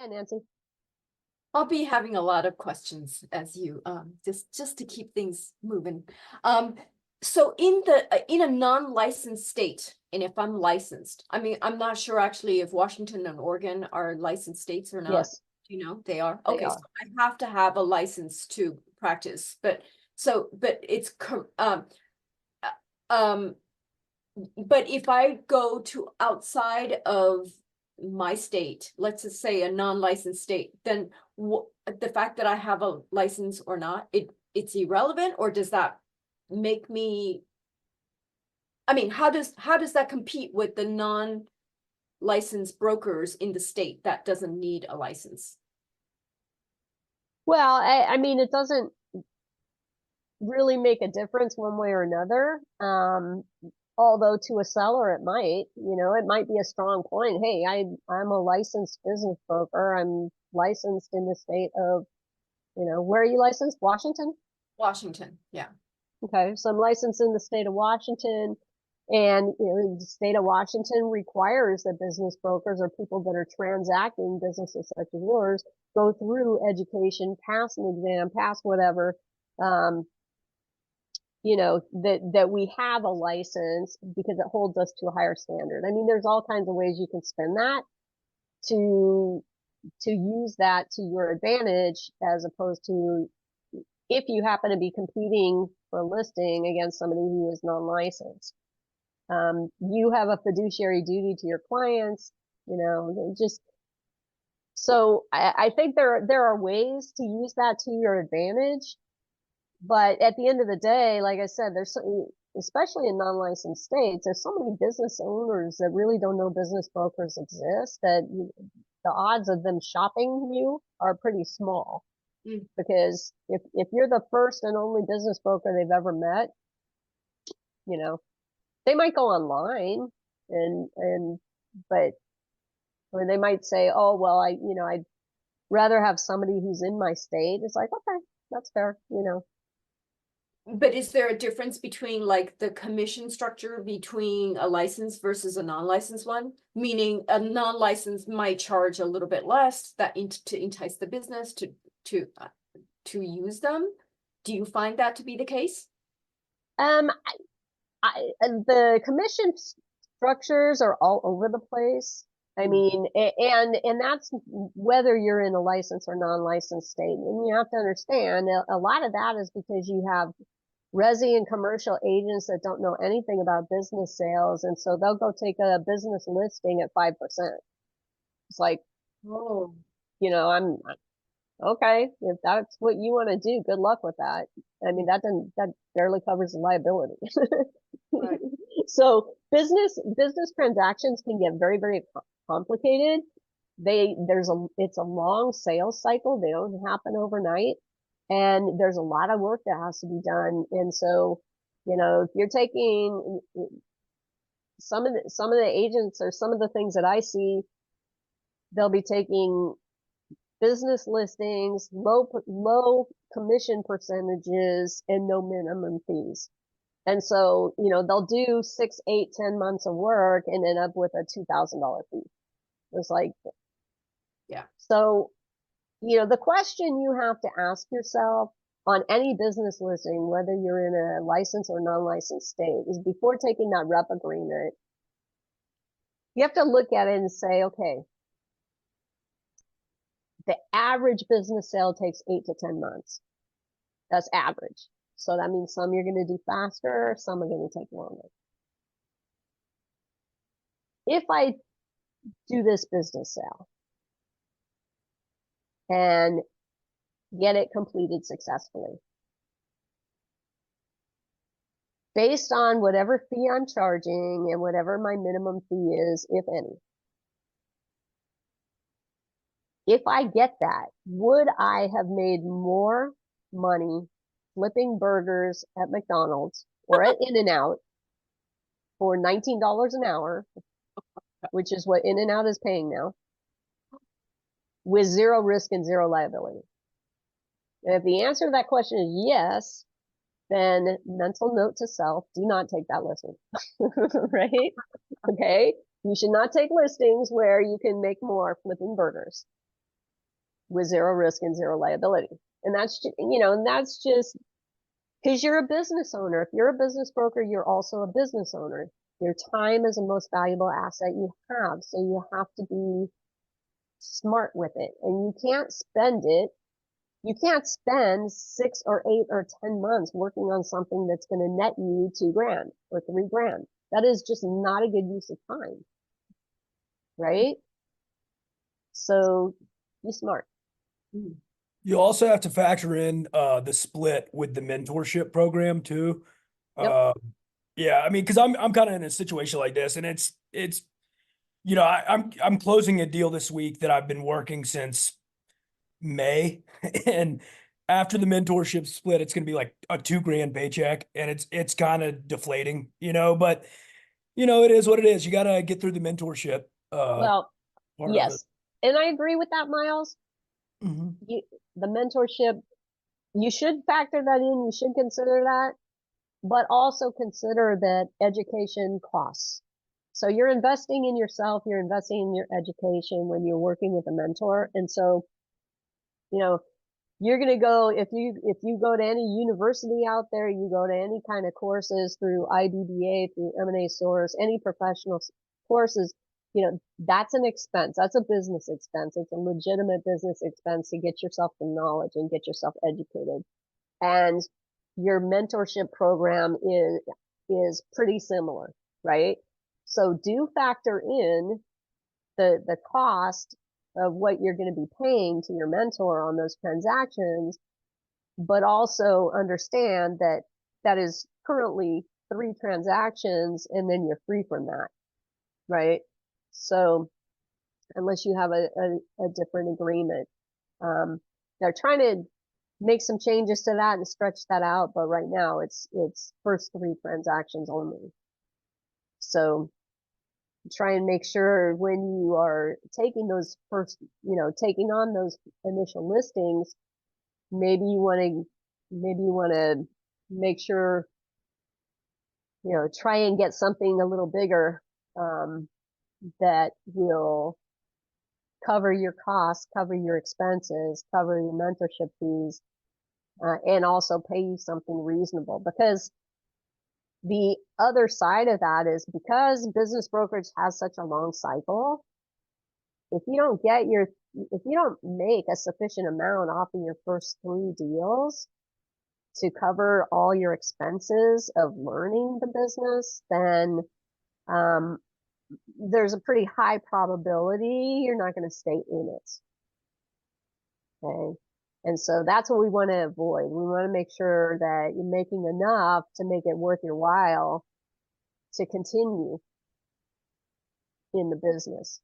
Yeah, Nancy. I'll be having a lot of questions as you just to keep things moving. So in a non-licensed state, and if I'm licensed, I mean, I'm not sure actually if Washington and Oregon are licensed states or not. Yes, Do you know they are? they Okay, so are. I have to have a license to practice, but uh, um but if I go to outside of my state, let's just say a non-licensed state, then the fact that I have a license or not, it's irrelevant, or does that make me, I mean, how does that compete with the non-licensed brokers in the state that doesn't need a license? Well, I mean, it doesn't really make a difference one way or another. Although to a seller, it might, it might be a strong point. Hey, I'm a licensed business broker. I'm licensed in the state of, where are you licensed? Washington? Washington, yeah. Okay, so I'm licensed in the state of Washington, and the state of Washington requires that business brokers or people that are transacting businesses such as yours go through education, pass an exam, pass whatever, um, that we have a license because it holds us to a higher standard. I mean, there's all kinds of ways you can spin that to use that to your advantage, as opposed to if you happen to be competing for a listing against somebody who is non-licensed. You have a fiduciary duty to your clients, just so I think there are ways to use that to your advantage. But at the end of the day, like I said, especially in non-licensed states, there's so many business owners that really don't know business brokers exist that the odds of them shopping you are pretty small. Mm. Because if you're the first and only business broker they've ever met, they might go online and but or they might say, oh well, I'd rather have somebody who's in my state. It's like, okay, that's fair. But is there a difference between like the commission structure between a licensed versus a non-licensed one? Meaning a non-licensed might charge a little bit less to entice the business to use them. Do you find that to be the case? Um, the commission structures are all over the place. I mean, and that's whether you're in a licensed or non-licensed state. And you have to understand a lot of that is because you have resi and commercial agents that don't know anything about business sales. And so they'll go take a business listing at 5%. It's like, Oh, I'm okay. If that's what you want to do, good luck with that. I mean, that barely covers the liability. right. So business transactions can get very, very complicated. It's a long sales cycle. They don't happen overnight. And there's a lot of work that has to be done. And so, if you're taking some of the agents, or some of the things that I see, they'll be taking business listings, low commission percentages, and no minimum fees. And so, they'll do 6, 8, 10 months of work and end up with a $2,000 fee. It's like, Yeah. so, the question you have to ask yourself on any business listing, whether you're in a licensed or non-licensed state, is before taking that rep agreement, you have to look at it and say, okay, the average business sale takes 8 to 10 months. That's average. So that means some you're going to do faster, some are going to take longer. If I do this business sale and get it completed successfully, based on whatever fee I'm charging and whatever my minimum fee is, if any, if I get that, would I have made more money flipping burgers at McDonald's or at In-N-Out for $19 an hour, which is what In-N-Out is paying now, with zero risk and zero liability? And if the answer to that question is yes, then mental note to self, do not take that listing. Right? Okay? You should not take listings where you can make more flipping burgers. with zero risk and zero liability. And that's just, and that's just because you're a business owner. If you're a business broker, you're also a business owner. Your time is the most valuable asset you have. So you have to be smart with it, and you can't spend it. You can't spend 6 or 8 or 10 months working on something that's going to net you $2,000 or $3,000. That is just not a good use of time. Right? So be smart. You also have to factor in the split with the mentorship program too. Yep. Yeah, I mean, because I'm kind of in a situation like this, and it's I'm closing a deal this week that I've been working since May, and after the mentorship split, it's going to be like a $2,000 paycheck, and it's kind of deflating, but it is what it is. You got to get through the mentorship Well, part of it. yes. And I agree with that, Miles. Mhm. The mentorship, you should factor that in. You should consider that, but also consider that education costs. So you're investing in yourself, you're investing in your education when you're working with a mentor. And so, you're going to go, if you go to any university out there, you go to any kind of courses through IBBA, through M&A Source, any professional courses, that's an expense. That's a business expense. It's a legitimate business expense to get yourself the knowledge and get yourself educated. And your mentorship program is pretty similar, right? So do factor in the cost of what you're going to be paying to your mentor on those transactions, but also understand that that is currently 3 transactions and then you're free from that, right? So unless you have a different agreement, they're trying to make some changes to that and stretch that out, but right now it's first 3 transactions only. So try and make sure when you are taking those taking on those initial listings, maybe you want to make sure, try and get something a little bigger, that will cover your costs, cover your expenses, cover your mentorship fees, and also pay you something reasonable. Because the other side of that is, because business brokerage has such a long cycle, if you don't make a sufficient amount off of your first 3 deals to cover all your expenses of learning the business, then there's a pretty high probability you're not going to stay in it. Okay. And so that's what we want to avoid. We want to make sure that you're making enough to make it worth your while to continue in the business.